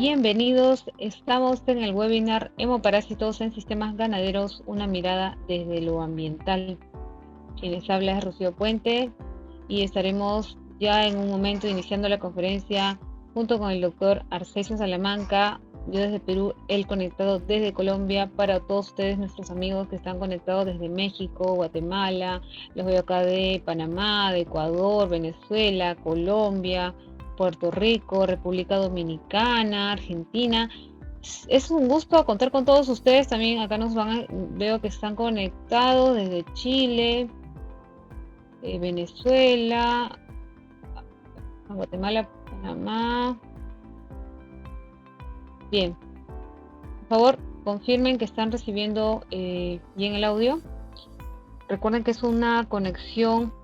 Bienvenidos, estamos en el webinar Hemoparásitos en Sistemas Ganaderos, una mirada desde lo ambiental. Quien les habla es Rocío Puente y estaremos ya en un momento iniciando la conferencia junto con el doctor Arcesio Salamanca, yo desde Perú, él conectado desde Colombia, para todos ustedes, nuestros amigos que están conectados desde México, Guatemala, los veo acá de Panamá, de Ecuador, Venezuela, Colombia, Puerto Rico, República Dominicana, Argentina. Es un gusto contar con todos ustedes. También acá veo que están conectados desde Chile, Venezuela, Guatemala, Panamá. Bien, por favor, confirmen que están recibiendo bien el audio. Recuerden que es una conexión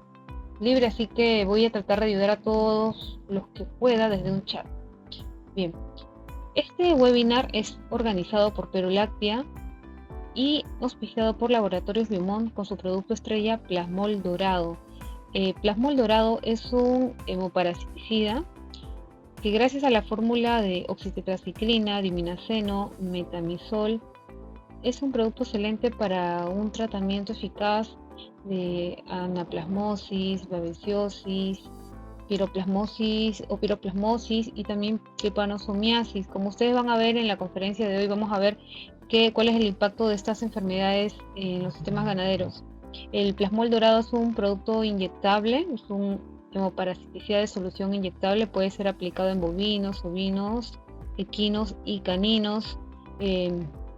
libre, así que voy a tratar de ayudar a todos los que pueda desde un chat. Bien, este webinar es organizado por Perulactia y auspiciado por Laboratorios Biomon con su producto estrella Plasmol Dorado. Plasmol Dorado es un hemoparasiticida que, gracias a la fórmula de oxitetraciclina, diminaceno, metamizol, es un producto excelente para un tratamiento eficaz de anaplasmosis, babesiosis, piroplasmosis o piroplasmosis y también trypanosomiasis. Como ustedes van a ver en la conferencia de hoy, vamos a ver cuál es el impacto de estas enfermedades en los sistemas ganaderos. El plasmol dorado es un producto inyectable, es un hemoparasiticida de solución inyectable, puede ser aplicado en bovinos, ovinos, equinos y caninos.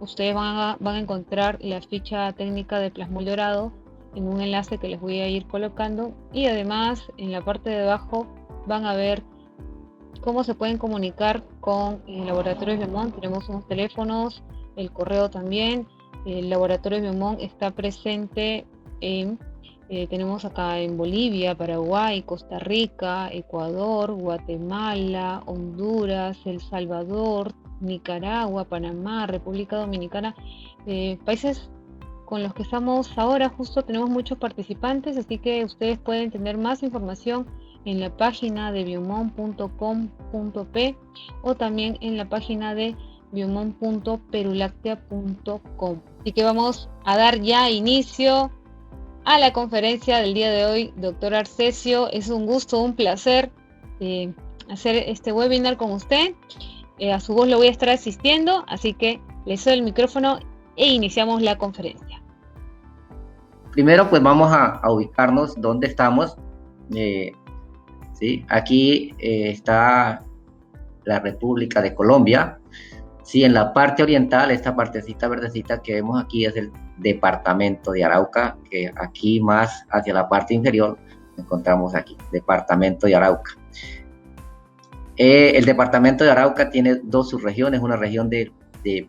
Ustedes van a encontrar la ficha técnica de plasmol dorado en un enlace que les voy a ir colocando, y además en la parte de abajo van a ver cómo se pueden comunicar con el Laboratorio Biomon. Tenemos unos teléfonos, el correo también. El Laboratorio Biomon está presente tenemos acá en Bolivia, Paraguay, Costa Rica, Ecuador, Guatemala, Honduras, El Salvador, Nicaragua, Panamá, República Dominicana, países con los que estamos ahora. Justo tenemos muchos participantes, así que ustedes pueden tener más información en la página de biomon.com.p o también en la página de biomon.perulactia.com. Así que vamos a dar ya inicio a la conferencia del día de hoy. Doctor Arcesio, es un gusto, un placer hacer este webinar con usted. A su voz lo voy a estar asistiendo, así que le cedo el micrófono e iniciamos la conferencia. Primero, pues vamos a ubicarnos dónde estamos. ¿Sí? Aquí está la República de Colombia. Sí, en la parte oriental, esta partecita verdecita que vemos aquí es el departamento de Arauca, que aquí más hacia la parte inferior encontramos aquí, departamento de Arauca. El departamento de Arauca tiene dos subregiones, una región de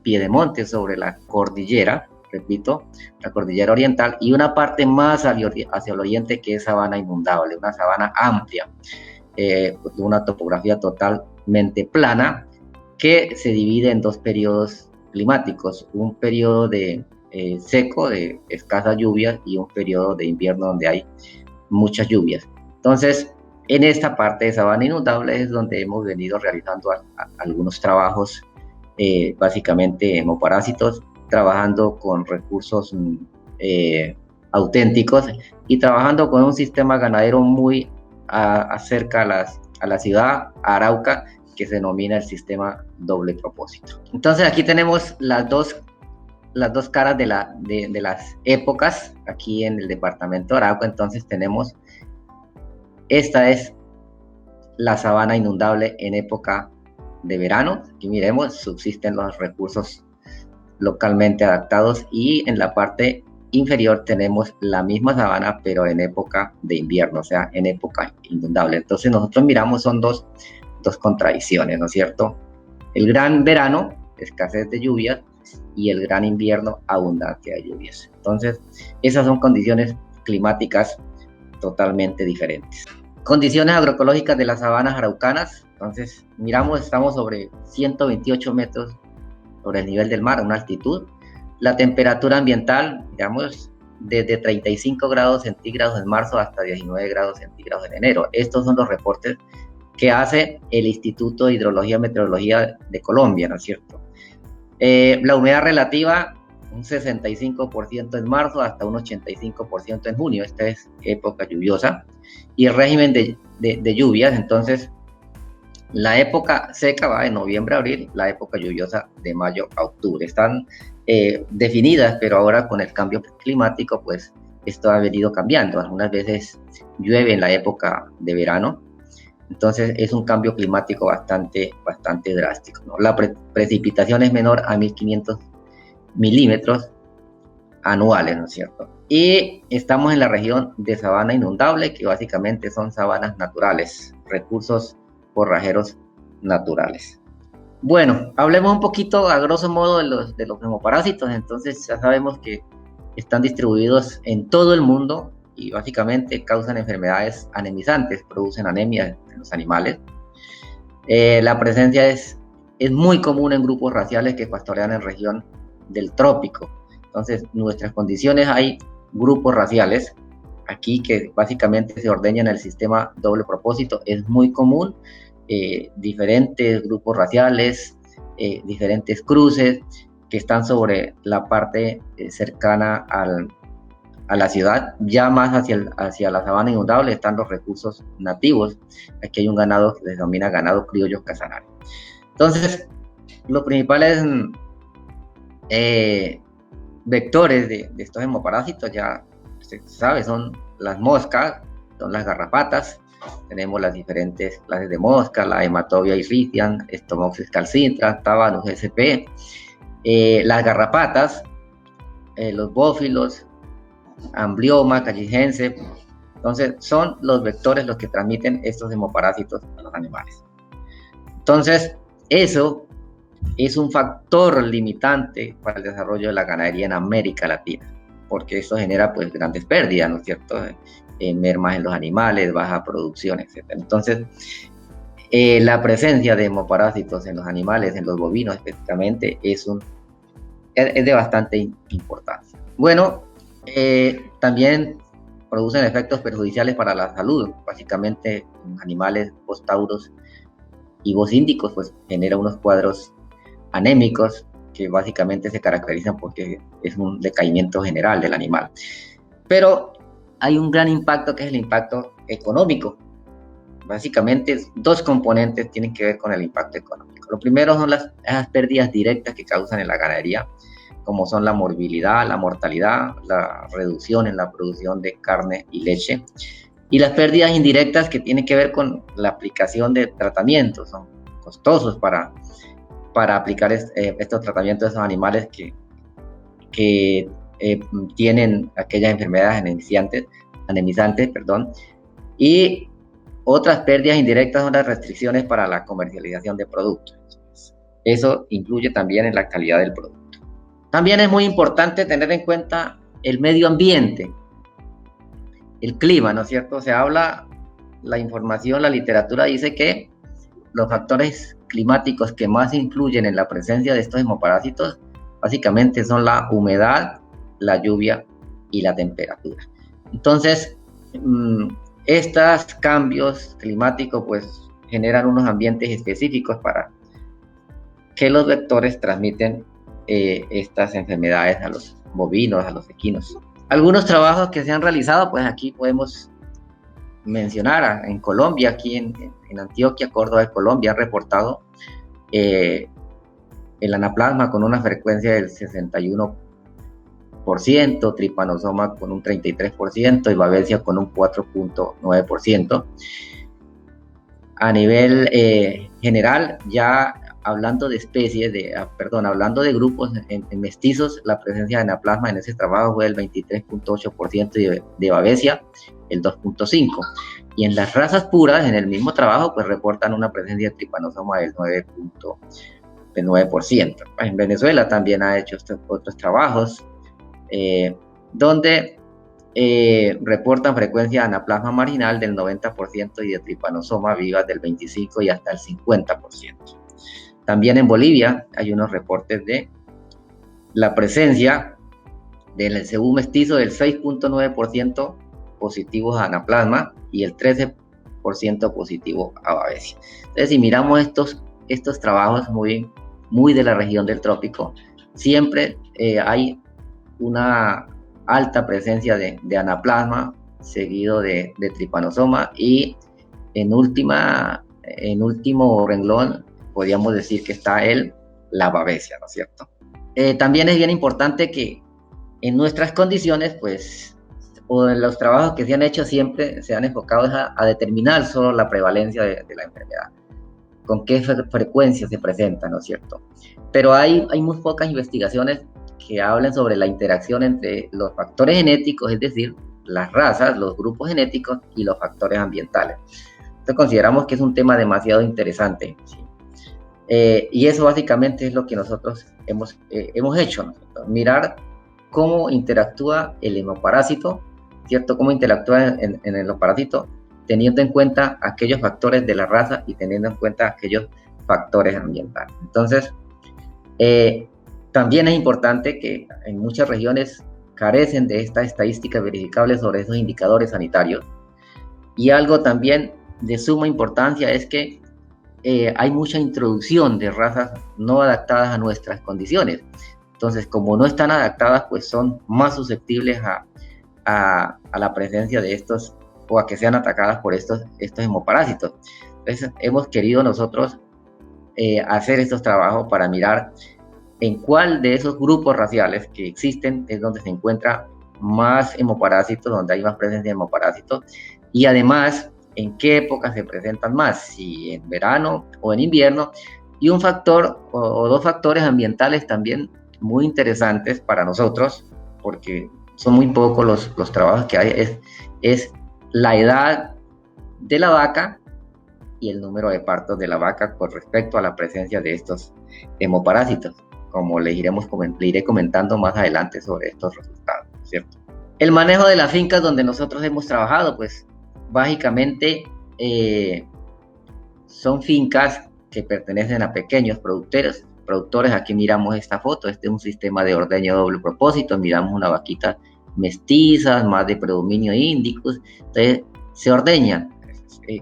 piedemonte sobre la cordillera, repito, la cordillera oriental, y una parte más hacia el oriente que es sabana inundable, una sabana amplia, de una topografía totalmente plana, que se divide en dos periodos climáticos, un periodo de seco, de escasas lluvias, y un periodo de invierno donde hay muchas lluvias. Entonces, en esta parte de sabana inundable es donde hemos venido realizando algunos trabajos, básicamente hemoparásitos, trabajando con recursos auténticos y trabajando con un sistema ganadero muy cerca a la ciudad, a Arauca, que se denomina el sistema doble propósito. Entonces aquí tenemos las dos caras de las épocas aquí en el departamento de Arauca. Entonces tenemos, esta es la sabana inundable en época de verano, y miremos, subsisten los recursos localmente adaptados, y en la parte inferior tenemos la misma sabana pero en época de invierno, o sea, en época inundable. Entonces nosotros miramos, son dos contradicciones, ¿no es cierto? El gran verano, escasez de lluvias, y el gran invierno, abundancia de lluvias. Entonces, esas son condiciones climáticas totalmente diferentes. Condiciones agroecológicas de las sabanas araucanas. Entonces, miramos, estamos sobre 128 metros sobre el nivel del mar, una altitud. La temperatura ambiental, digamos, desde 35 grados centígrados en marzo hasta 19 grados centígrados en enero. Estos son los reportes que hace el Instituto de Hidrología y Meteorología de Colombia, ¿no es cierto? La humedad relativa, un 65% en marzo hasta un 85% en junio, esta es época lluviosa, y el régimen de lluvias, entonces, la época seca va de noviembre a abril, la época lluviosa de mayo a octubre. Están definidas, pero ahora con el cambio climático, pues esto ha venido cambiando. Algunas veces llueve en la época de verano, entonces es un cambio climático bastante drástico, ¿no? La precipitación es menor a 1500 milímetros anuales, ¿no es cierto? Y estamos en la región de sabana inundable, que básicamente son sabanas naturales, recursos forrajeros naturales. Bueno, hablemos un poquito a grosso modo de los hemoparásitos. Entonces ya sabemos que están distribuidos en todo el mundo y básicamente causan enfermedades anemizantes, producen anemia en los animales. La presencia es muy común en grupos raciales que pastorean en región del trópico. Entonces, nuestras condiciones, hay grupos raciales aquí que básicamente se ordeñan el sistema doble propósito. Es muy común, diferentes grupos raciales, diferentes cruces que están sobre la parte cercana a la ciudad. Ya más hacia la sabana inundable están los recursos nativos. Aquí hay un ganado que se denomina ganado criollo casanare. Entonces, los principales vectores de estos hemoparásitos, ya se sabe, son las moscas, son las garrapatas. Tenemos las diferentes clases de mosca, la Hematobia erythrian, Stomoxys calcitra, Tabanus sp. Las garrapatas, los bófilos, Amblyomma calligense. Entonces son los vectores los que transmiten estos hemoparásitos a los animales. Entonces eso es un factor limitante para el desarrollo de la ganadería en América Latina, porque eso genera pues grandes pérdidas, ¿no es cierto? Mermas en los animales, baja producción, etc. Entonces, la presencia de hemoparásitos en los animales, en los bovinos específicamente, es de bastante importancia. Bueno, también producen efectos perjudiciales para la salud, básicamente en animales postauros y bocíndicos, pues genera unos cuadros anémicos que básicamente se caracterizan porque es un decaimiento general del animal. Pero hay un gran impacto que es el impacto económico. Básicamente dos componentes tienen que ver con el impacto económico. Lo primero son esas pérdidas directas que causan en la ganadería, como son la morbilidad, la mortalidad, la reducción en la producción de carne y leche, y las pérdidas indirectas que tienen que ver con la aplicación de tratamientos. Son costosos para aplicar estos tratamientos a esos animales que tienen aquellas enfermedades anemizantes, y otras pérdidas indirectas son las restricciones para la comercialización de productos. Eso influye también en la calidad del producto. También es muy importante tener en cuenta el medio ambiente, el clima, ¿no es cierto? Se habla, la información, la literatura dice que los factores climáticos que más influyen en la presencia de estos hemoparásitos básicamente son la humedad, la lluvia y la temperatura. Entonces, estos cambios climáticos pues generan unos ambientes específicos para que los vectores transmiten estas enfermedades a los bovinos, a los equinos. Algunos trabajos que se han realizado, pues aquí podemos mencionar en Colombia, aquí en Antioquia, Córdoba de Colombia, han reportado el anaplasma con una frecuencia del 61%, tripanosoma con un 33% y babesia con un 4.9%. A nivel general, ya hablando de especies, hablando de grupos en mestizos, la presencia de anaplasma en ese trabajo fue del 23.8% y de babesia el 2.5%. Y en las razas puras, en el mismo trabajo, pues reportan una presencia de tripanosoma del 9%. En Venezuela también ha hecho otros trabajos donde reportan frecuencia de anaplasma marginal del 90% y de tripanosoma vivas del 25% y hasta el 50%. También en Bolivia hay unos reportes de la presencia del cebú mestizo del 6.9% positivos a anaplasma y el 13% 100% positivo a Babesia. Entonces, si miramos estos trabajos muy de la región del trópico, siempre hay una alta presencia de anaplasma, seguido de tripanosoma, y en último renglón podríamos decir que está la Babesia, ¿no es cierto? También es bien importante que en nuestras condiciones, pues, o en los trabajos que se han hecho siempre se han enfocado a determinar solo la prevalencia de la enfermedad, con qué frecuencia se presenta, ¿no es cierto? Pero hay muy pocas investigaciones que hablen sobre la interacción entre los factores genéticos, es decir, las razas, los grupos genéticos y los factores ambientales. Entonces consideramos que es un tema demasiado interesante, ¿sí? Y eso básicamente es lo que nosotros hemos hecho, ¿no? Mirar cómo interactúa el hemoparásito, ¿cierto? Cómo interactúa en el hemoparásito, teniendo en cuenta aquellos factores de la raza y teniendo en cuenta aquellos factores ambientales. Entonces, también es importante que en muchas regiones carecen de esta estadística verificable sobre esos indicadores sanitarios. Y algo también de suma importancia es que hay mucha introducción de razas no adaptadas a nuestras condiciones. Entonces, como no están adaptadas, pues son más susceptibles a la presencia de estos, o a que sean atacadas por estos hemoparásitos. Entonces, hemos querido nosotros hacer estos trabajos para mirar en cuál de esos grupos raciales que existen es donde se encuentra más hemoparásitos, donde hay más presencia de hemoparásitos, y además en qué época se presentan más, si en verano o en invierno, y un factor o dos factores ambientales también muy interesantes para nosotros, porque son muy pocos los trabajos que hay, es la edad de la vaca y el número de partos de la vaca con respecto a la presencia de estos hemoparásitos, como le iré comentando más adelante sobre estos resultados, ¿cierto? El manejo de las fincas donde nosotros hemos trabajado, pues básicamente son fincas que pertenecen a pequeños productores. Aquí miramos esta foto, este es un sistema de ordeño doble propósito, miramos una vaquita mestizas, más de predominio índicos, entonces se ordeñan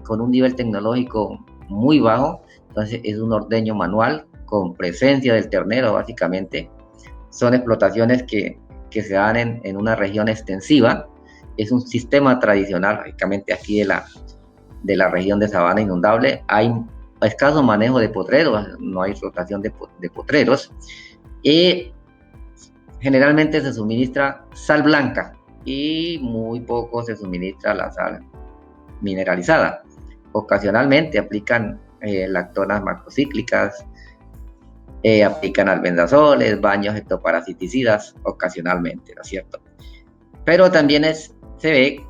con un nivel tecnológico muy bajo, entonces es un ordeño manual con presencia del ternero básicamente, son explotaciones que se dan en una región extensiva, es un sistema tradicional básicamente aquí de la región de sabana inundable, hay escaso manejo de potreros, no hay rotación de potreros, y generalmente se suministra sal blanca y muy poco se suministra la sal mineralizada. Ocasionalmente aplican lactonas macrocíclicas, aplican albendazoles, baños ectoparasiticidas ocasionalmente, ¿no es cierto? Pero también se ve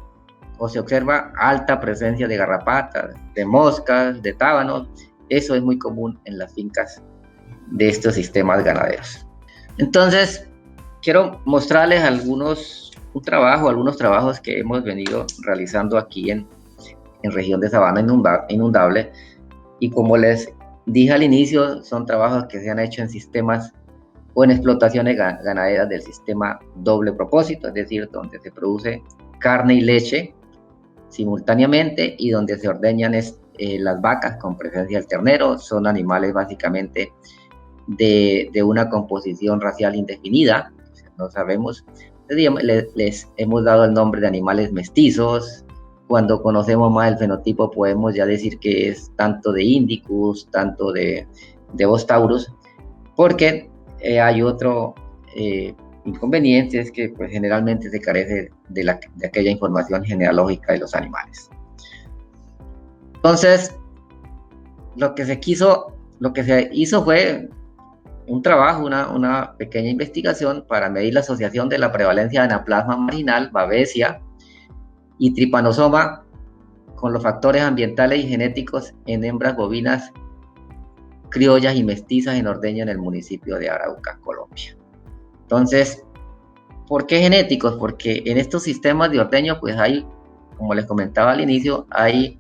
o se observa alta presencia de garrapatas, de moscas, de tábanos. Eso es muy común en las fincas de estos sistemas ganaderos. Entonces, quiero mostrarles algunos trabajos que hemos venido realizando aquí en región de sabana inundable, y como les dije al inicio, son trabajos que se han hecho en sistemas o en explotaciones ganaderas del sistema doble propósito, es decir, donde se produce carne y leche simultáneamente y donde se ordeñan las vacas con presencia del ternero. Son animales básicamente de una composición racial indefinida, no sabemos, les hemos dado el nombre de animales mestizos. Cuando conocemos más el fenotipo podemos ya decir que es tanto de Indicus, tanto de Bos taurus, porque hay otro inconveniente, es que pues, generalmente se carece de aquella información genealógica de los animales. Entonces, lo que se hizo fue un trabajo, una pequeña investigación para medir la asociación de la prevalencia de anaplasma marginal, Babesia y tripanosoma con los factores ambientales y genéticos en hembras bovinas criollas y mestizas en ordeño en el municipio de Arauca, Colombia. Entonces, ¿por qué genéticos? Porque en estos sistemas de ordeño, pues hay, como les comentaba al inicio, hay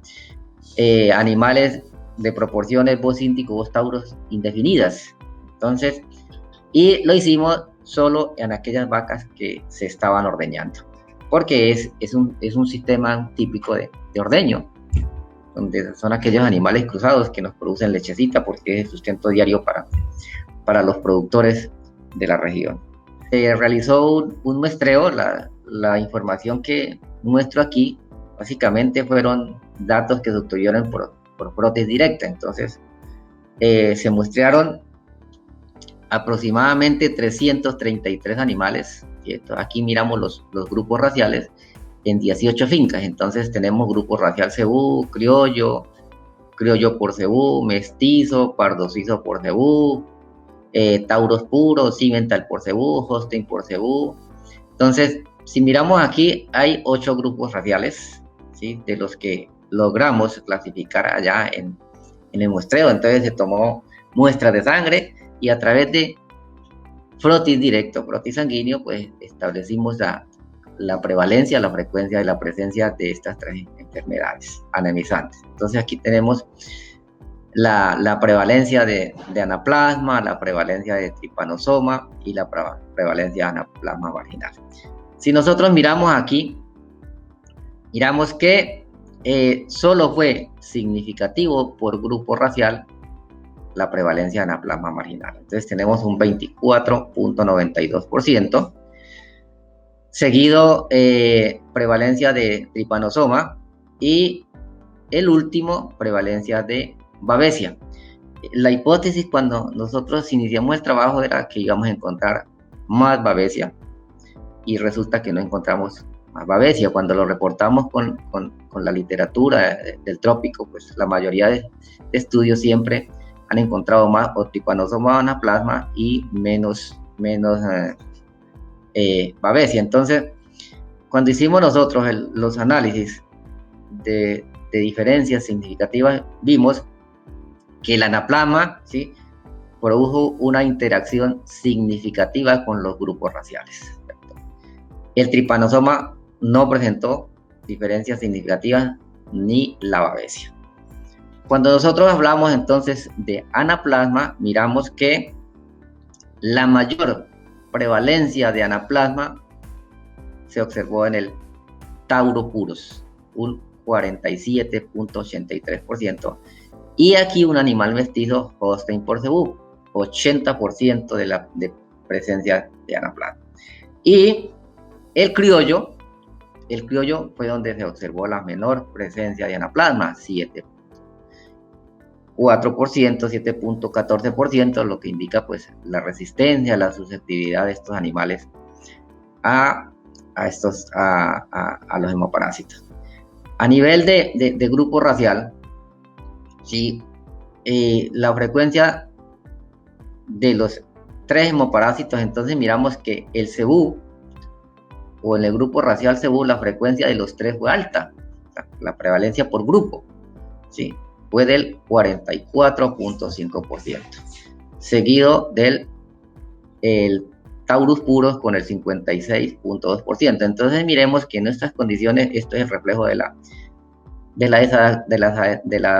animales de proporciones Bos índico, Bos taurus indefinidas. Entonces, y lo hicimos solo en aquellas vacas que se estaban ordeñando, porque es un sistema típico de ordeño. donde son aquellos animales cruzados que nos producen lechecita porque es el sustento diario para los productores de la región. Se realizó un muestreo, la información que muestro aquí básicamente fueron datos que se obtuvieron por brotes directa. Entonces se muestrearon aproximadamente 333 animales, ¿cierto? Aquí miramos los grupos raciales en 18 fincas. Entonces tenemos grupo racial cebú, criollo por cebú, mestizo, pardo suizo por cebú, tauros puros, cimental por cebú, holstein por cebú. Entonces, si miramos aquí, hay 8 grupos raciales, ¿sí? De los que logramos clasificar allá en el muestreo. Entonces se tomó muestras de sangre y a través de frotis directo, frotis sanguíneo, pues establecimos la prevalencia, la frecuencia y la presencia de estas 3 enfermedades anemizantes. Entonces aquí tenemos la prevalencia de anaplasma, la prevalencia de tripanosoma y la prevalencia de anaplasma marginal. Si nosotros miramos aquí, miramos que solo fue significativo por grupo racial la prevalencia de anaplasma marginal. Entonces tenemos un 24.92%, seguido prevalencia de tripanosoma y el último prevalencia de babesia. La hipótesis cuando nosotros iniciamos el trabajo era que íbamos a encontrar más babesia y resulta que no encontramos más babesia. Cuando lo reportamos con la literatura del trópico, pues la mayoría de estudios siempre han encontrado más o tripanosoma o anaplasma y menos babesia. Entonces, cuando hicimos nosotros los análisis de diferencias significativas, vimos que el anaplasma, ¿sí?, produjo una interacción significativa con los grupos raciales. El tripanosoma no presentó diferencias significativas ni la babesia. Cuando nosotros hablamos entonces de anaplasma, miramos que la mayor prevalencia de anaplasma se observó en el tauro puros, un 47.83%, y aquí un animal mestizo holstein por cebú, 80% de presencia de anaplasma. Y el criollo fue donde se observó la menor presencia de anaplasma, 7.4%, 7.14%, lo que indica pues la resistencia, la susceptibilidad de estos animales a los hemoparásitos. A nivel de grupo racial, ¿sí?, la frecuencia de los 3 hemoparásitos, entonces miramos que el cebú, o en el grupo racial cebú, la frecuencia de los 3 fue alta, la prevalencia por grupo, ¿sí?, fue del 44.5%, seguido del taurus puros con el 56.2%. Entonces miremos que en nuestras condiciones esto es el reflejo de la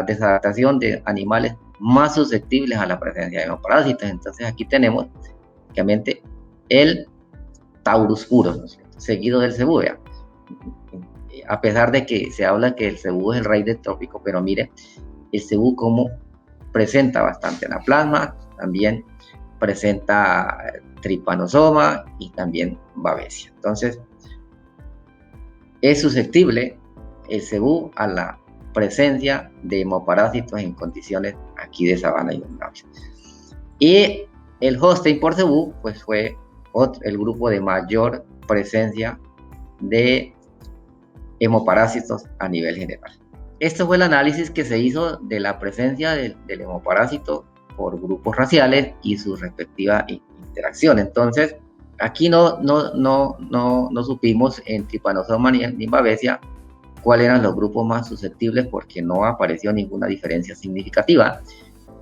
desadaptación de animales más susceptibles a la presencia de hemoparásitos. Entonces aquí tenemos obviamente el taurus puros, ¿no es cierto?, seguido del cebú. A pesar de que se habla que el cebú es el rey del trópico, pero mire el cebú como presenta bastante anaplasma, también presenta tripanosoma y también babesia. Entonces es susceptible el cebú a la presencia de hemoparásitos en condiciones aquí de sabana inundable. Y el holstein por cebú pues fue el grupo de mayor presencia de hemoparásitos a nivel general. Esto fue el análisis que se hizo de la presencia del hemoparásito por grupos raciales y su respectiva interacción. Entonces, aquí no supimos en tripanosoma ni en babesia cuáles eran los grupos más susceptibles porque no apareció ninguna diferencia significativa,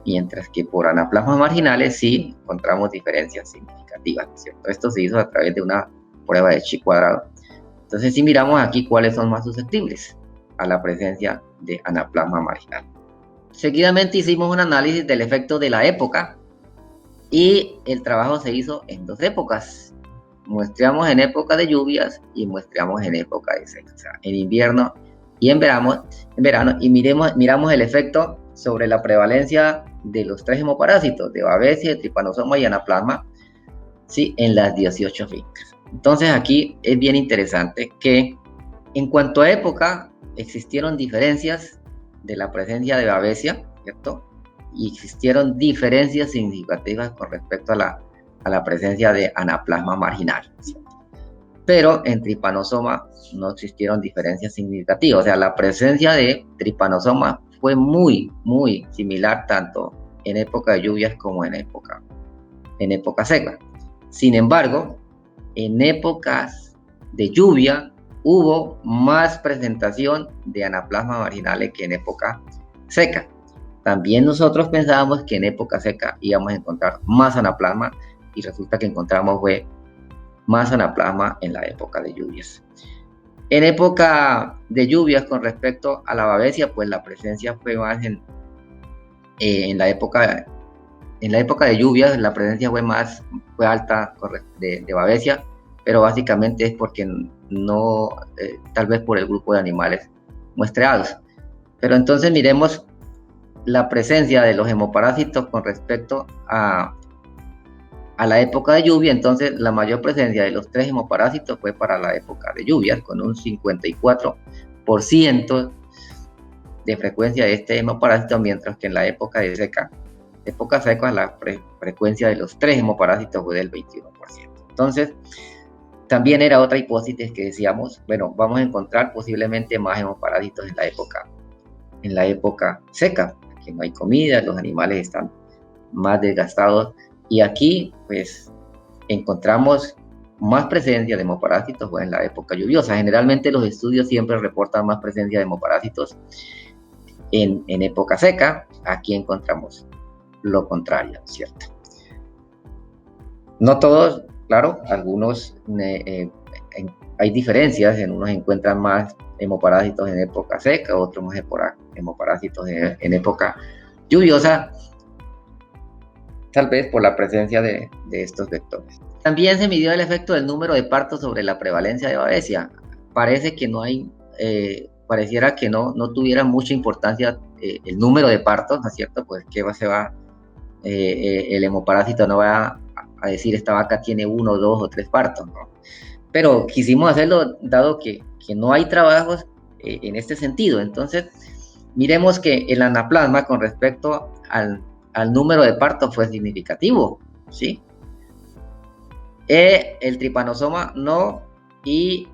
mientras que por anaplasmas marginales sí encontramos diferencias significativas, ¿cierto? Esto se hizo a través de una prueba de chi cuadrado. Entonces, si miramos aquí cuáles son más susceptibles a la presencia de anaplasma marginal. Seguidamente hicimos un análisis del efecto de la época y el trabajo se hizo en 2 épocas. Muestreamos en época de lluvias y muestreamos en época de seca. O sea, en invierno y en verano y miramos el efecto sobre la prevalencia de los 3 hemoparásitos, de Babesia, de Trypanosoma y Anaplasma, ¿sí? En las 18 fincas. Entonces aquí es bien interesante que en cuanto a época existieron diferencias de la presencia de Babesia, ¿cierto? Y existieron diferencias significativas con respecto a la presencia de Anaplasma marginal, ¿cierto? Pero en Trypanosoma no existieron diferencias significativas, o sea, la presencia de Trypanosoma fue muy, muy similar tanto en época de lluvias como en época seca. Sin embargo, en épocas de lluvia hubo más presentación de anaplasma marginales que en época seca. También nosotros pensábamos que en época seca íbamos a encontrar más anaplasma y resulta que encontramos más anaplasma en la época de lluvias. En época de lluvias con respecto a la Babesia, pues la presencia fue más en la época de lluvias, la presencia fue alta de Babesia, pero básicamente es porque no, tal vez por el grupo de animales muestreados. Pero entonces miremos la presencia de los hemoparásitos con respecto a la época de lluvia. Entonces la mayor presencia de los 3 hemoparásitos fue para la época de lluvias, con un 54% de frecuencia de este hemoparásito, mientras que en la época seca, la frecuencia de los 3 hemoparásitos fue del 21%. Entonces, también era otra hipótesis que decíamos, bueno, vamos a encontrar posiblemente más hemoparásitos en la época seca, que no hay comida, los animales están más desgastados, y aquí pues encontramos más presencia de hemoparásitos en la época lluviosa. Generalmente los estudios siempre reportan más presencia de hemoparásitos en época seca. Aquí encontramos lo contrario, ¿cierto? No todos, claro, algunos hay diferencias, en unos encuentran más hemoparásitos en época seca, otros más hemoparásitos en época lluviosa, tal vez por la presencia de estos vectores. También se midió el efecto del número de partos sobre la prevalencia de Babesia. Parece que no hay, pareciera que no tuviera mucha importancia el número de partos, ¿no es cierto? Pues que el hemoparásito no va a decir esta vaca tiene 1, 2 o 3 partos, ¿no? Pero quisimos hacerlo dado que no hay trabajos en este sentido. Entonces, miremos que el anaplasma con respecto al número de partos fue significativo, ¿sí? El Trypanosoma no, y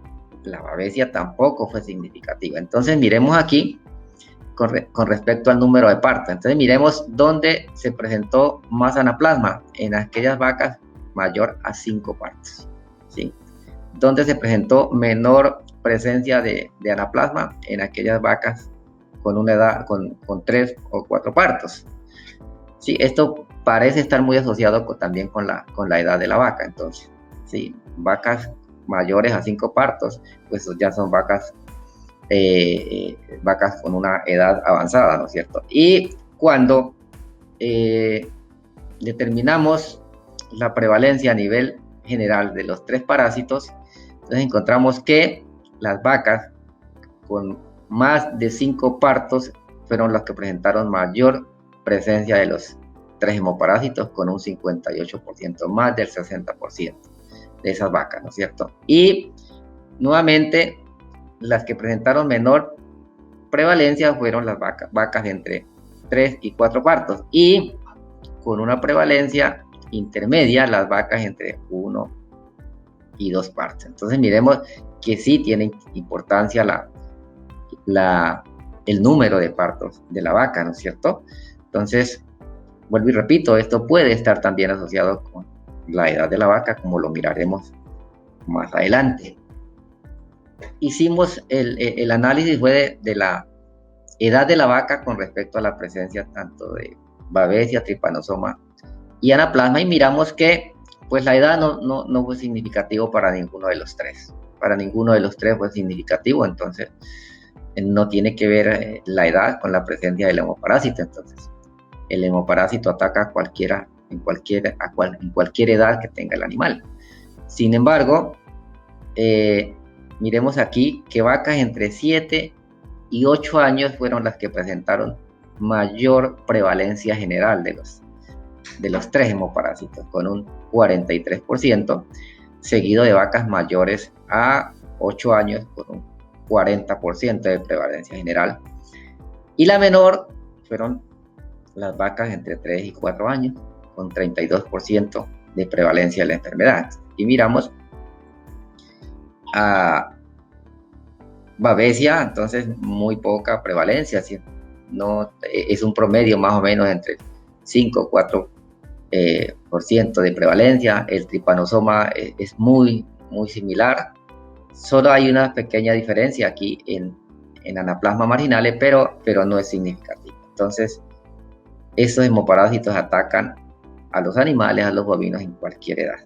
la Babesia tampoco fue significativa. Entonces, miremos aquí con respecto al número de partos. Entonces miremos dónde se presentó más anaplasma, en aquellas vacas mayor a 5 partos, ¿sí? Donde se presentó menor presencia de anaplasma, en aquellas vacas con una edad con 3 o 4 partos, ¿sí? Esto parece estar muy asociado también con la edad de la vaca. Entonces, ¿sí? Vacas mayores a 5 partos, pues ya son vacas con una edad avanzada, ¿no es cierto? Y cuando determinamos la prevalencia a nivel general de los 3 parásitos, entonces encontramos que las vacas con más de 5 partos fueron las que presentaron mayor presencia de los 3 hemoparásitos, con un 58%, más del 60% de esas vacas, ¿no es cierto? Y nuevamente, las que presentaron menor prevalencia fueron las vacas de entre 3 y 4 partos, y con una prevalencia intermedia las vacas entre 1 y 2 partos. Entonces miremos que sí tiene importancia el número de partos de la vaca, ¿no es cierto? Entonces, vuelvo y repito, esto puede estar también asociado con la edad de la vaca, como lo miraremos más adelante. Hicimos el análisis fue de la edad de la vaca con respecto a la presencia tanto de Babesia, Trypanosoma y anaplasma, y miramos que pues la edad no fue significativo para ninguno de los 3. Para ninguno de los 3 fue significativo. Entonces no tiene que ver la edad con la presencia del hemoparásito. Entonces el hemoparásito ataca en cualquier edad que tenga el animal. Sin embargo, miremos aquí que vacas entre 7 y 8 años fueron las que presentaron mayor prevalencia general de los 3 hemoparásitos, con un 43%, seguido de vacas mayores a 8 años con un 40% de prevalencia general. Y la menor fueron las vacas entre 3 y 4 años, con 32% de prevalencia de la enfermedad. Y miramos a Babesia, entonces muy poca prevalencia, ¿sí? No, es un promedio más o menos entre 5 o 4% de prevalencia. El tripanosoma es muy similar. Solo hay una pequeña diferencia aquí en anaplasma marginales, pero no es significativa. Entonces, estos hemoparásitos atacan a los animales, a los bovinos en cualquier edad.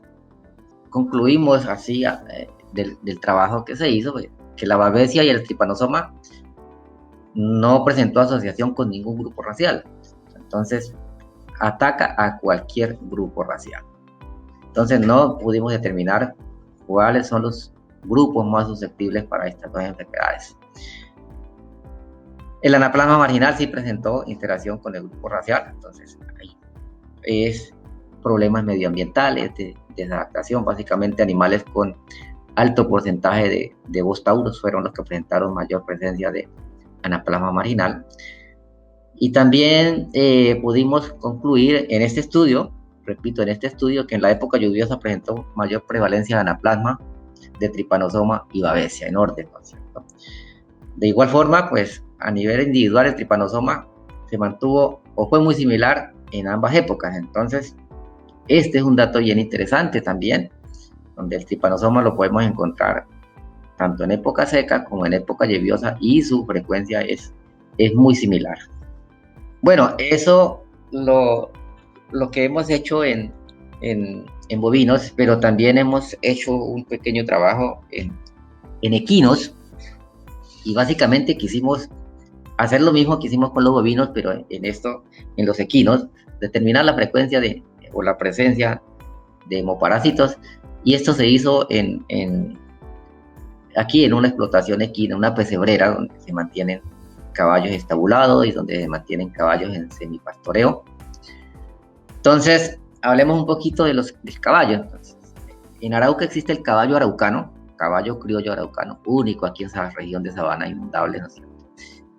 Concluimos así del trabajo que se hizo, que la babesia y el tripanosoma no presentó asociación con ningún grupo racial. Entonces, ataca a cualquier grupo racial. Entonces, no pudimos determinar cuáles son los grupos más susceptibles para estas dos enfermedades. El anaplasma marginal sí presentó interacción con el grupo racial, entonces ahí es problemas medioambientales, de desadaptación, básicamente animales con alto porcentaje de Bos taurus fueron los que presentaron mayor presencia de anaplasma marginal. Y también pudimos concluir en este estudio, repito, en este estudio, que en la época lluviosa presentó mayor prevalencia de anaplasma, de tripanosoma y babesia, en orden, ¿no es cierto? De igual forma, pues a nivel individual el tripanosoma se mantuvo o fue muy similar en ambas épocas. Entonces, este es un dato bien interesante también, donde el tripanosoma lo podemos encontrar tanto en época seca como en época lluviosa y su frecuencia es muy similar. Bueno, eso lo que hemos hecho en bovinos, pero también hemos hecho un pequeño trabajo en equinos, y básicamente quisimos hacer lo mismo que hicimos con los bovinos, pero en los equinos, determinar la frecuencia o la presencia de hemoparásitos, y esto se hizo aquí en una explotación equina, una pesebrera, donde se mantienen caballos estabulados y donde se mantienen caballos en semipastoreo. Entonces, hablemos un poquito del caballo. Entonces, en Arauca existe el caballo araucano, caballo criollo araucano, único aquí en esa región de sabana inundable, ¿no es cierto?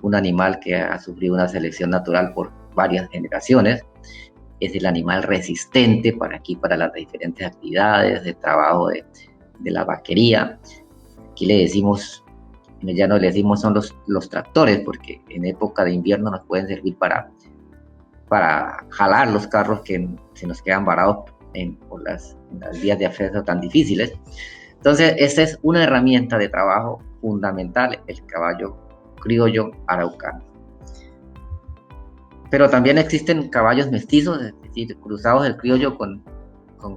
Un animal que ha sufrido una selección natural por varias generaciones. Es el animal resistente para las diferentes actividades de trabajo de la vaquería. Aquí le decimos, en el llano le decimos son los tractores, porque en época de invierno nos pueden servir para jalar los carros que se nos quedan varados por las vías de acceso tan difíciles. Entonces, esta es una herramienta de trabajo fundamental, el caballo criollo araucano. Pero también existen caballos mestizos, es decir, cruzados del criollo con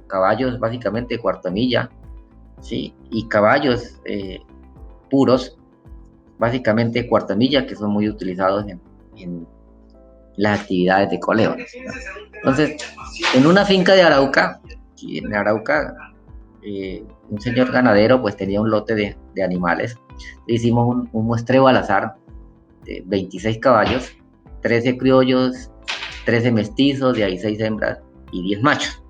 caballos básicamente de cuarto milla, ¿sí? Y caballos puros, básicamente de cuarto milla, que son muy utilizados en las actividades de coleo. Entonces, en una finca de Arauca, y en Arauca, un señor ganadero pues tenía un lote de animales. Le hicimos un muestreo al azar de 26 caballos, 13 criollos, 13 mestizos, de ahí 6 hembras y 10 machos.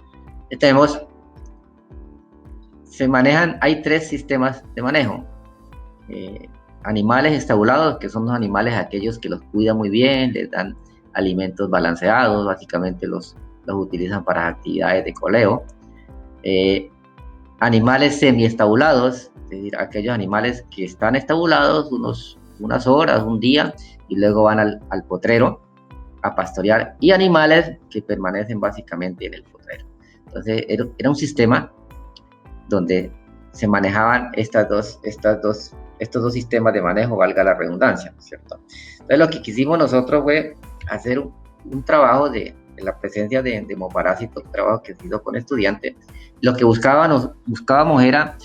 Hay 3 sistemas de manejo. Animales estabulados, que son los animales aquellos que los cuidan muy bien, les dan alimentos balanceados, básicamente los utilizan para actividades de coleo. Animales semiestabulados, es decir, aquellos animales que están estabulados unas horas, un día, y luego van al potrero a pastorear, y animales que permanecen básicamente en el potrero. Entonces era un sistema donde se manejaban estos dos sistemas de manejo, valga la redundancia, ¿no es cierto? Entonces lo que quisimos nosotros fue hacer un trabajo de la presencia de hemoparásitos, un trabajo que se hizo con estudiantes. Lo que buscábamos era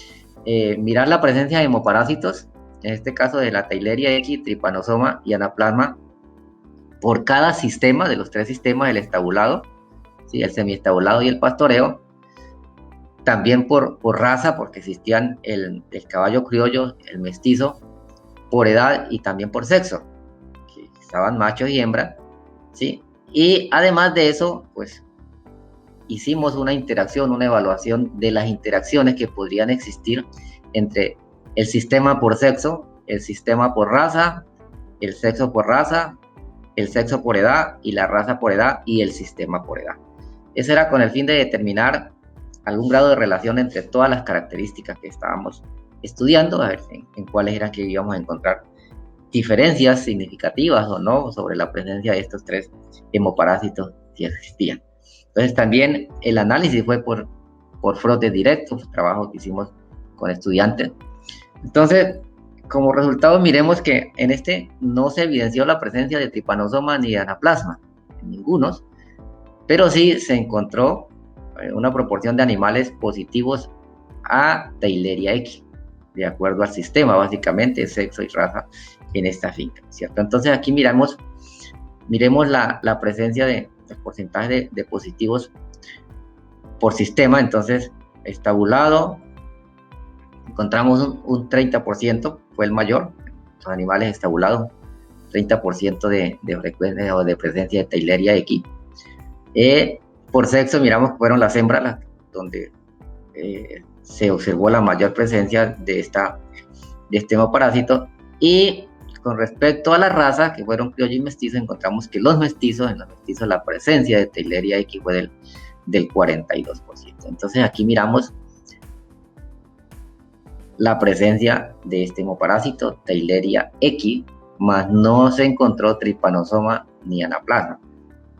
mirar la presencia de hemoparásitos, en este caso de la Theileria X, tripanosoma y anaplasma, por cada sistema de los 3 sistemas, el estabulado, ¿sí? El semiestabulado y el pastoreo. También por raza, porque existían el caballo criollo, el mestizo por edad y también por sexo, que estaban machos y hembras, ¿sí? Y además de eso, pues hicimos una interacción, una evaluación de las interacciones que podrían existir entre el sistema por sexo, el sistema por raza, el sexo por raza, el sexo por edad y la raza por edad y el sistema por edad. Eso era con el fin de determinar algún grado de relación entre todas las características que estábamos estudiando, a ver en cuáles eran que íbamos a encontrar diferencias significativas o no sobre la presencia de estos tres hemoparásitos si existían. Entonces también el análisis fue por frote directo, trabajo que hicimos con estudiantes. Entonces, como resultado, miremos que en este no se evidenció la presencia de tripanosoma ni de anaplasma, en ningunos, pero sí se encontró una proporción de animales positivos a Theileria X, de acuerdo al sistema, básicamente, sexo y raza en esta finca, ¿cierto? Entonces aquí miremos la presencia de porcentaje de positivos por sistema. Entonces, estabulado, encontramos un 30%, fue el mayor, los animales estabulados, 30% de frecuencia o de presencia de Theileria X. Por sexo, miramos que fueron las hembras donde se observó la mayor presencia de este hemoparásito. Y con respecto a la raza, que fueron criollo y mestizo, encontramos que en los mestizos la presencia de Theileria X fue del 42%. Entonces aquí miramos la presencia de este hemoparásito, Theileria X, mas no se encontró tripanosoma ni anaplasma.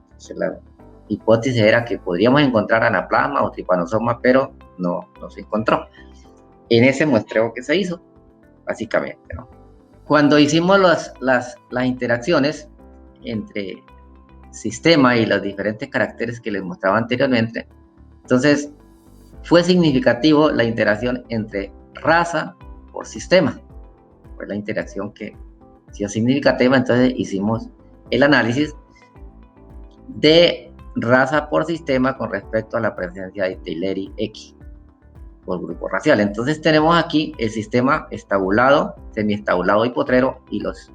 Entonces, la hipótesis era que podríamos encontrar anaplasma o tripanosoma, pero no se encontró en ese muestreo que se hizo, básicamente, ¿no? Cuando hicimos las interacciones entre sistema y los diferentes caracteres que les mostraba anteriormente, entonces fue significativo la interacción entre raza por sistema. Fue la interacción que fue significativa. Entonces hicimos el análisis de raza por sistema con respecto a la presencia de Theileria X por grupo racial. Entonces tenemos aquí el sistema estabulado, semiestabulado y potrero, y las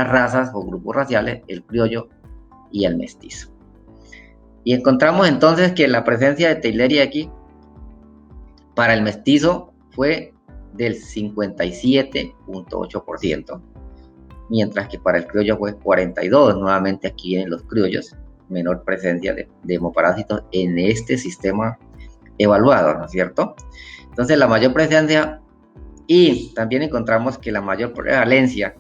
razas o grupos raciales, el criollo y el mestizo. Y encontramos entonces que la presencia de Theileria X para el mestizo fue del 57.8%, mientras que para el criollo fue 42%. Nuevamente aquí en los criollos, menor presencia de hemoparásitos en este sistema evaluado, ¿no es cierto? Entonces la mayor presencia, y también encontramos que la mayor prevalencia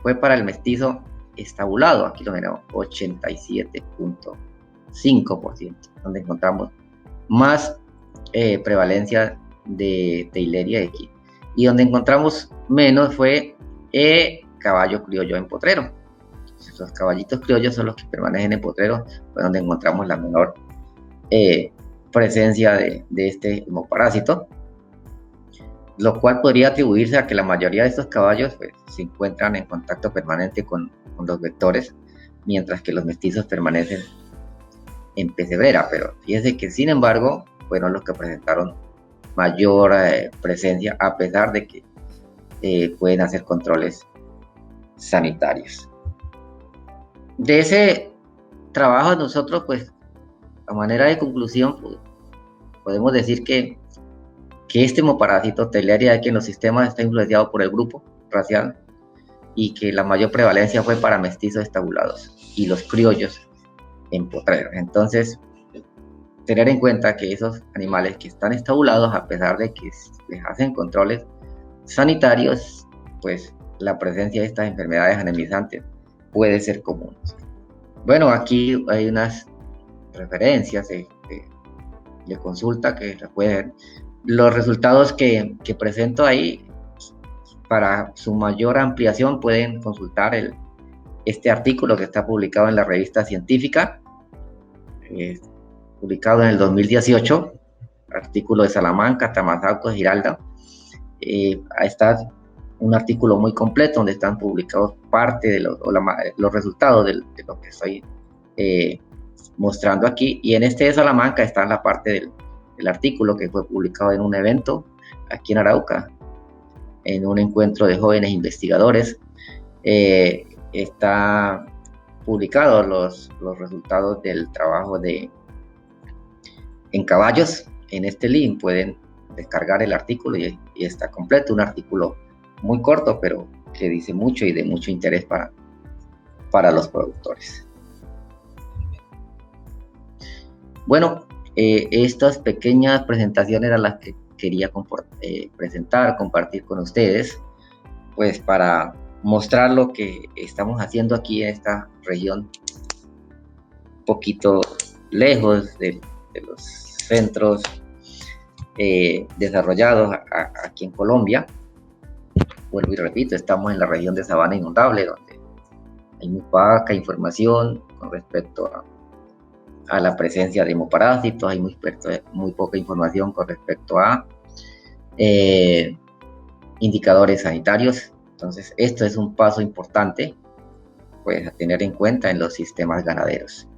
fue para el mestizo estabulado, aquí lo tenemos, 87.5%, donde encontramos más prevalencia de Theileria X, y donde encontramos menos fue caballo criollo en potrero. Entonces, los caballitos criollos son los que permanecen en potrero, fue donde encontramos la menor presencia de este hemoparásito, lo cual podría atribuirse a que la mayoría de estos caballos pues, se encuentran en contacto permanente con los vectores, mientras que los mestizos permanecen en pesebrera. Pero fíjense que sin embargo fueron los que presentaron mayor presencia, a pesar de que pueden hacer controles sanitarios. De ese trabajo nosotros pues a manera de conclusión, pues, podemos decir que este hemoparásito Theileria X en los sistemas está influenciado por el grupo racial, y que la mayor prevalencia fue para mestizos estabulados y los criollos en potrero. Entonces, tener en cuenta que esos animales que están estabulados, a pesar de que les hacen controles sanitarios, pues la presencia de estas enfermedades anemizantes puede ser común. Bueno, aquí hay unas referencias de consulta que recuerden. Los resultados que presento ahí, para su mayor ampliación pueden consultar este artículo que está publicado en la revista científica, publicado en el 2018, artículo de Salamanca, Tamazauco, Giralda. Está un artículo muy completo donde están publicados parte de los resultados de lo que estoy mostrando aquí, y en este de Salamanca está en la parte del artículo que fue publicado en un evento aquí en Arauca, en un encuentro de jóvenes investigadores. Está publicado los resultados del trabajo en caballos. En este link pueden descargar el artículo y está completo, un artículo muy corto, pero que dice mucho y de mucho interés para los productores. Bueno, estas pequeñas presentaciones eran las que quería compartir con ustedes, pues para mostrar lo que estamos haciendo aquí en esta región, un poquito lejos de los centros desarrollados aquí en Colombia. Vuelvo y repito, estamos en la región de sabana inundable, donde hay muy poca información con respecto a la presencia de hemoparásitos, hay muy poca información con respecto a indicadores sanitarios. Entonces, esto es un paso importante, pues, a tener en cuenta en los sistemas ganaderos.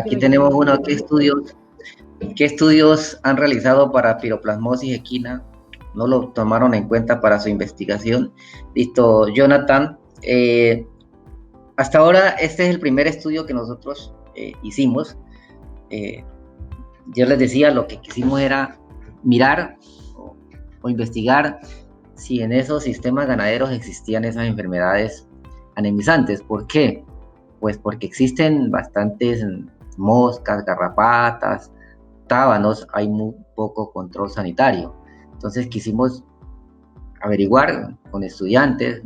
Aquí tenemos uno, ¿qué estudios han realizado para piroplasmosis equina? No lo tomaron en cuenta para su investigación. Listo, Jonathan. Hasta ahora este es el primer estudio que nosotros hicimos. Yo les decía, lo que quisimos era mirar o investigar si en esos sistemas ganaderos existían esas enfermedades anemizantes. ¿Por qué? Pues porque existen bastantes moscas, garrapatas, tábanos, hay muy poco control sanitario. Entonces quisimos averiguar con estudiantes,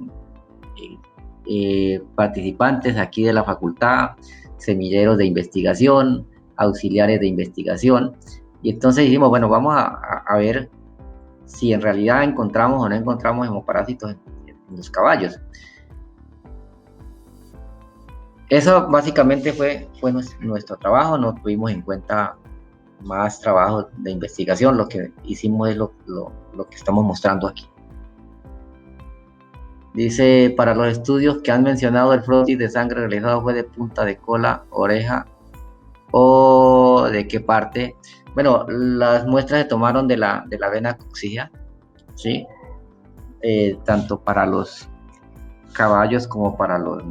participantes aquí de la facultad, semilleros de investigación, auxiliares de investigación, y entonces dijimos, bueno, vamos a ver si en realidad encontramos o no encontramos hemoparásitos en los caballos. Eso básicamente fue nuestro trabajo, no tuvimos en cuenta más trabajo de investigación, lo que hicimos es lo que estamos mostrando aquí. Dice, para los estudios que han mencionado, el frotis de sangre realizado fue de punta de cola, oreja o de qué parte. Bueno, las muestras se tomaron de la vena coxígea, ¿sí? Tanto para los caballos como para los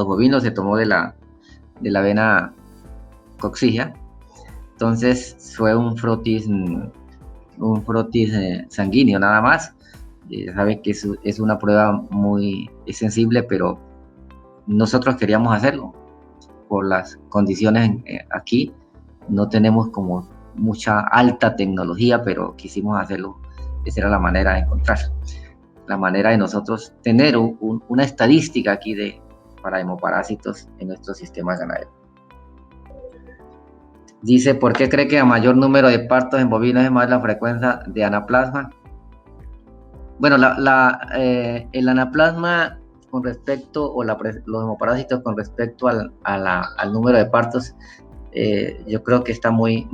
bovinos se tomó de la vena coxígea. Entonces fue un frotis sanguíneo nada más. Saben que es una prueba muy sensible, pero nosotros queríamos hacerlo por las condiciones aquí. No tenemos como mucha alta tecnología, pero quisimos hacerlo. Esa era la manera de encontrar, la manera de nosotros tener una estadística aquí para hemoparásitos en nuestro sistema ganadero. Dice, ¿por qué cree que a mayor número de partos en bovinos es más la frecuencia de anaplasma? Bueno, el anaplasma con respecto, o los hemoparásitos con respecto al número de partos, yo creo que está muy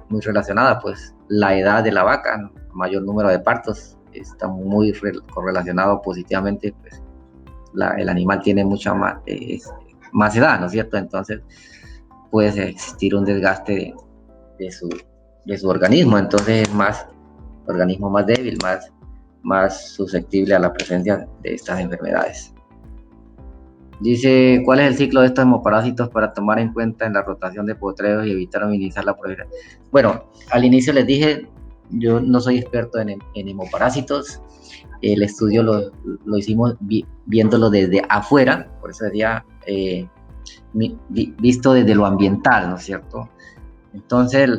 relacionada, pues la edad de la vaca, ¿no? Mayor número de partos está muy correlacionado positivamente, pues el animal tiene mucha más edad, ¿no es cierto? Entonces puede existir un desgaste de su organismo, entonces es organismo más débil, más susceptible a la presencia de estas enfermedades. Dice, ¿cuál es el ciclo de estos hemoparásitos para tomar en cuenta en la rotación de potreros y evitar o minimizar la proliferación? Bueno, al inicio les dije, yo no soy experto en hemoparásitos. El estudio lo hicimos viéndolo desde afuera, por eso decía, visto desde lo ambiental, ¿no es cierto? Entonces,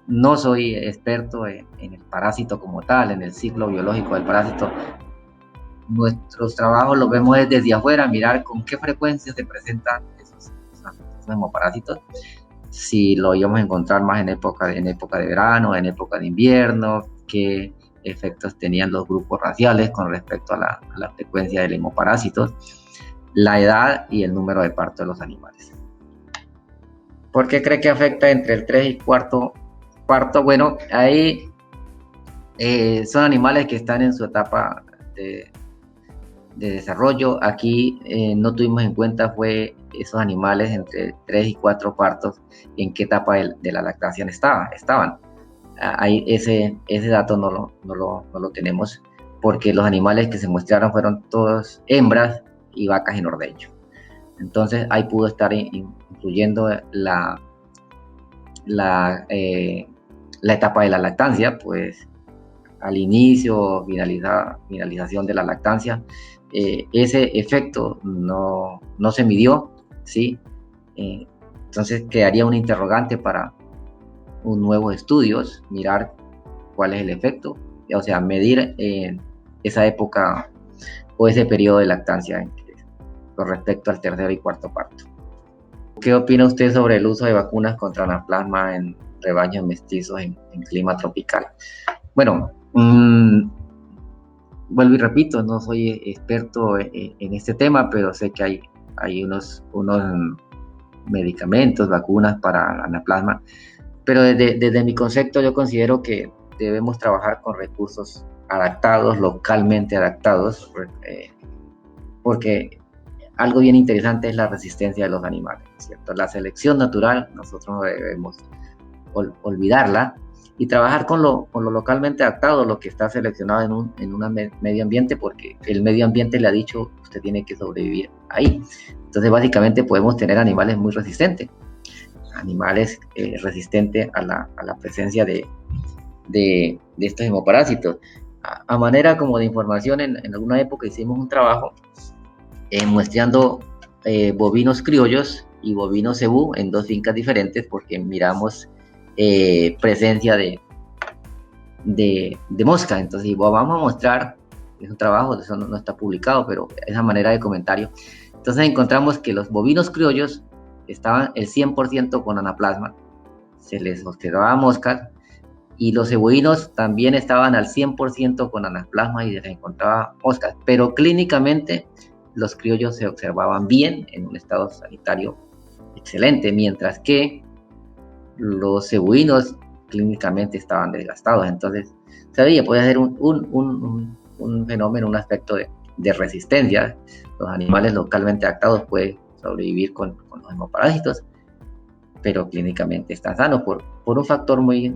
no soy experto en el parásito como tal, en el ciclo biológico del parásito. Nuestros trabajos los vemos desde afuera, mirar con qué frecuencia se presentan esos hemoparásitos, si lo íbamos a encontrar más en época de verano, en época de invierno, qué efectos tenían los grupos raciales con respecto a la frecuencia del hemoparásitos, la edad y el número de parto de los animales. ¿Por qué cree que afecta entre el 3 y 4 parto? Bueno, ahí son animales que están en su etapa de desarrollo. Aquí no tuvimos en cuenta fue esos animales entre 3 y 4 partos, en qué etapa de la lactación estaban. ahí ese dato no lo tenemos, porque los animales que se muestran fueron todos hembras y vacas en ordeño. Entonces ahí pudo estar influyendo la etapa de la lactancia, pues al inicio, finalización de la lactancia, ese efecto no se midió, ¿sí? Entonces quedaría un interrogante para un nuevos estudios, mirar cuál es el efecto, o sea, medir esa época o ese periodo de lactancia con respecto al tercero y cuarto parto. ¿Qué opina usted sobre el uso de vacunas contra anaplasma en rebaños mestizos en clima tropical? Bueno, vuelvo y repito, no soy experto en este tema, pero sé que hay unos medicamentos, vacunas para anaplasma, pero desde mi concepto yo considero que debemos trabajar con recursos adaptados, localmente adaptados, porque algo bien interesante es la resistencia de los animales, ¿cierto? La selección natural nosotros no debemos olvidarla y trabajar con lo localmente adaptado, lo que está seleccionado en un medio ambiente, porque el medio ambiente le ha dicho usted tiene que sobrevivir ahí. Entonces básicamente podemos tener animales muy resistentes, animales resistentes a la presencia de estos hemoparásitos. A manera como de información, en alguna época hicimos un trabajo muestreando bovinos criollos y bovinos cebú en dos fincas diferentes, porque miramos presencia de mosca. Entonces vamos a mostrar, es un trabajo, eso no está publicado, pero esa manera de comentario. Entonces encontramos que los bovinos criollos estaban el 100% con anaplasma, se les observaba moscas, y los cebuinos también estaban al 100% con anaplasma y se les encontraba moscas, pero clínicamente los criollos se observaban bien, en un estado sanitario excelente, mientras que los cebuinos clínicamente estaban desgastados. Entonces puede ser un fenómeno, un aspecto de resistencia. Los animales localmente adaptados pueden sobrevivir con los hemoparásitos, pero clínicamente están sanos por un factor muy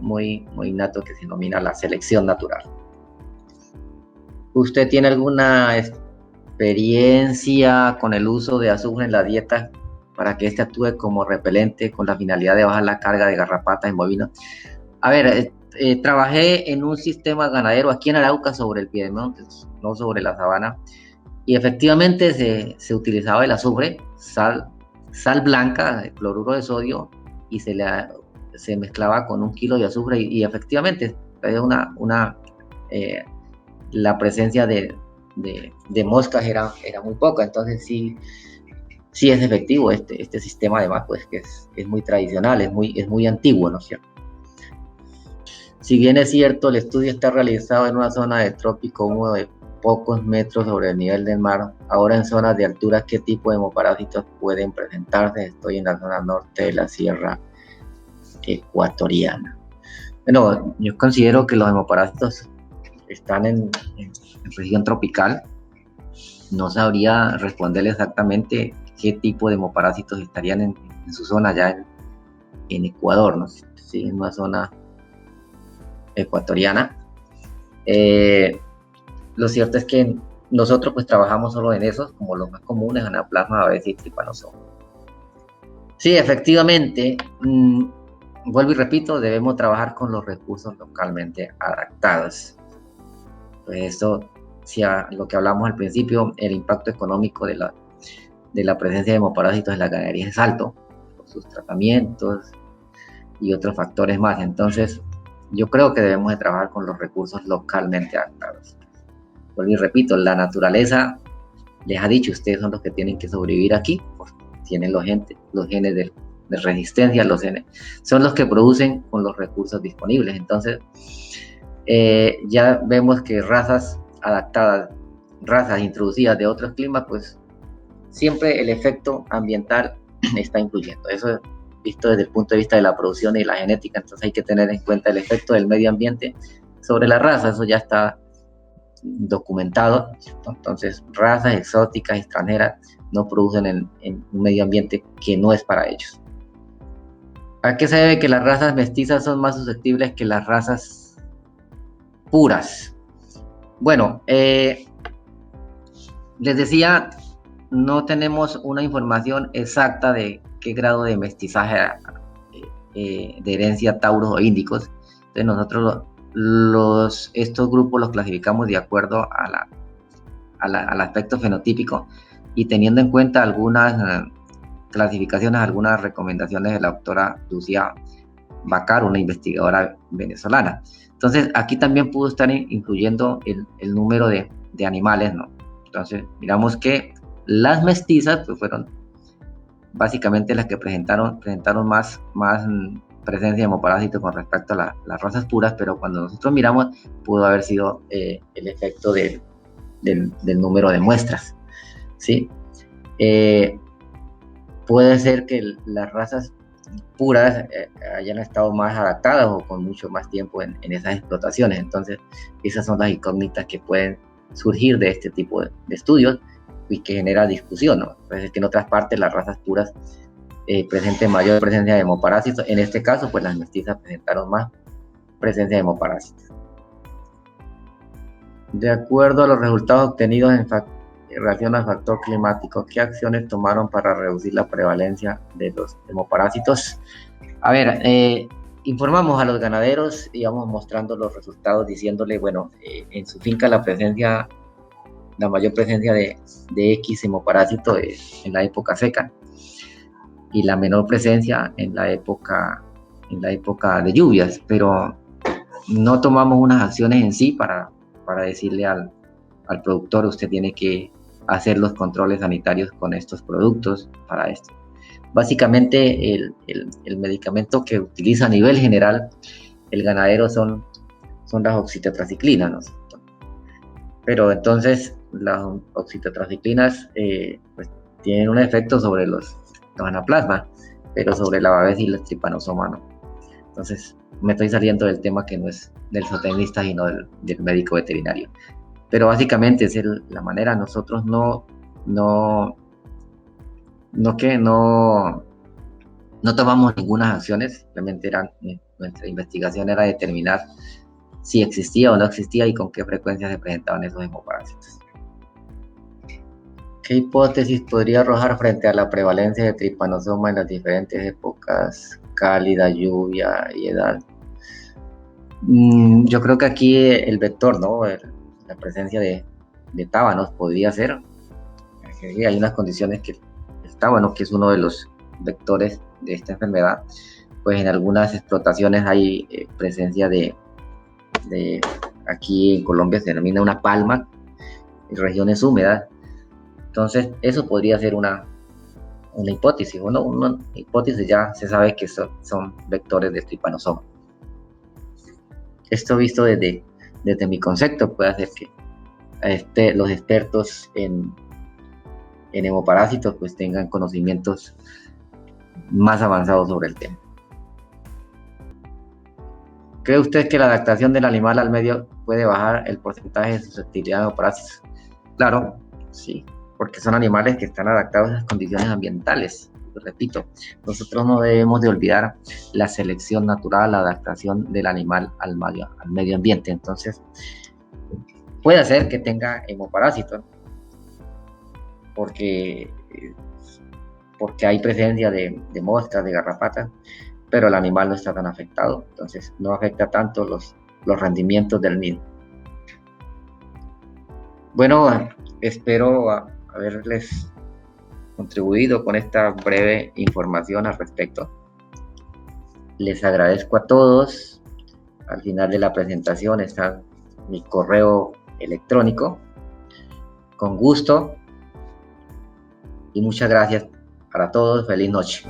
innato que se denomina la selección natural. ¿Usted tiene alguna experiencia con el uso de azufre en la dieta para que este actúe como repelente con la finalidad de bajar la carga de garrapatas en bovinos? A ver, trabajé en un sistema ganadero aquí en Arauca sobre el Piedemonte, no sobre la sabana, y efectivamente se utilizaba el azufre, sal blanca, cloruro de sodio, y se mezclaba con 1 kilo de azufre y efectivamente la presencia de moscas era muy poca. Entonces sí es efectivo este sistema, además pues que es muy tradicional, es muy antiguo, ¿no es cierto? Si bien es cierto, el estudio está realizado en una zona de trópico húmedo de pocos metros sobre el nivel del mar, ahora en zonas de altura, ¿qué tipo de hemoparásitos pueden presentarse? Estoy en la zona norte de la sierra ecuatoriana. Bueno, yo considero que los hemoparásitos están en región tropical. No sabría responderle exactamente qué tipo de hemoparásitos estarían en su zona allá en Ecuador, ¿no? Sí, en una zona ecuatoriana. Lo cierto es que nosotros pues trabajamos solo en esos, como los más comunes, anaplasma, babésia y trypanosoma. Sí, efectivamente, vuelvo y repito, debemos trabajar con los recursos localmente adaptados. Pues eso, si a lo que hablamos al principio, el impacto económico de la presencia de hemoparásitos en la ganadería es alto, por sus tratamientos y otros factores más. Entonces, yo creo que debemos de trabajar con los recursos localmente adaptados. Vuelvo y repito, la naturaleza les ha dicho, ustedes son los que tienen que sobrevivir aquí, pues tienen los genes de resistencia, los genes son los que producen con los recursos disponibles. Entonces, ya vemos que razas adaptadas, razas introducidas de otros climas, pues siempre el efecto ambiental está influyendo. Eso es visto desde el punto de vista de la producción y la genética. Entonces hay que tener en cuenta el efecto del medio ambiente sobre la raza. Eso ya está documentado. Entonces razas exóticas, extranjeras, no producen en un medio ambiente que no es para ellos. ¿A qué se debe que las razas mestizas son más susceptibles que las razas puras? Bueno, les decía, no tenemos una información exacta de qué grado de mestizaje de herencia tauros o índicos. Entonces nosotros estos grupos los clasificamos de acuerdo al aspecto fenotípico y teniendo en cuenta algunas clasificaciones, algunas recomendaciones de la doctora Lucía Bacar, una investigadora venezolana. Entonces aquí también pudo estar incluyendo el número de animales, ¿no? Entonces miramos que las mestizas pues, fueron básicamente las que presentaron más presencia de hemoparásitos con respecto a las razas puras, pero cuando nosotros miramos pudo haber sido el efecto del número de muestras, ¿sí? Puede ser que las razas puras hayan estado más adaptadas o con mucho más tiempo en esas explotaciones. Entonces, esas son las incógnitas que pueden surgir de este tipo de estudios y que genera discusión, ¿no? Pues que en otras partes las razas puras presenten mayor presencia de hemoparásitos. En este caso, pues las mestizas presentaron más presencia de hemoparásitos. De acuerdo a los resultados obtenidos en relación al factor climático, ¿qué acciones tomaron para reducir la prevalencia de los hemoparásitos? A ver, informamos a los ganaderos, íbamos mostrando los resultados, diciéndole, bueno, en su finca la mayor presencia de X hemoparásito es en la época seca y la menor presencia en la época de lluvias, pero no tomamos unas acciones en sí para decirle al productor, usted tiene que hacer los controles sanitarios con estos productos para esto. Básicamente el medicamento que utiliza a nivel general el ganadero son las oxitetraciclinas, ¿no? Pero entonces las oxitetraciclinas pues, tienen un efecto sobre los anaplasmas, pero sobre la Babesia y la Trypanosoma no. Entonces me estoy saliendo del tema que no es del zootecnista sino del médico veterinario. Pero básicamente es la manera. Nosotros no tomamos ninguna acciones, simplemente nuestra investigación era determinar si existía o no existía y con qué frecuencia se presentaban esos hemoparásitos. ¿Qué hipótesis podría arrojar frente a la prevalencia de Trypanosoma en las diferentes épocas, cálida, lluvia y edad? Yo creo que aquí el vector, ¿no? La presencia de tábanos podría ser. Hay unas condiciones que el tábano, que es uno de los vectores de esta enfermedad, pues en algunas explotaciones hay presencia de aquí en Colombia se denomina una palma, en regiones húmedas. Entonces eso podría ser una hipótesis, ¿no? Una hipótesis ya se sabe que son vectores de Trypanosoma. Esto visto desde mi concepto puede hacer que los expertos en hemoparásitos pues tengan conocimientos más avanzados sobre el tema. ¿Cree usted que la adaptación del animal al medio puede bajar el porcentaje de susceptibilidad a hemoparásitos? Claro, sí, porque son animales que están adaptados a las condiciones ambientales. Repito, nosotros no debemos de olvidar la selección natural, la adaptación del animal al medio ambiente. Entonces, puede ser que tenga hemoparásitos porque hay presencia de moscas, de garrapatas, pero el animal no está tan afectado, entonces no afecta tanto los rendimientos del mismo. Bueno, espero haberles contribuido con esta breve información al respecto. Les agradezco a todos. Al final de la presentación está mi correo electrónico. Con gusto. Y muchas gracias para todos. Feliz noche.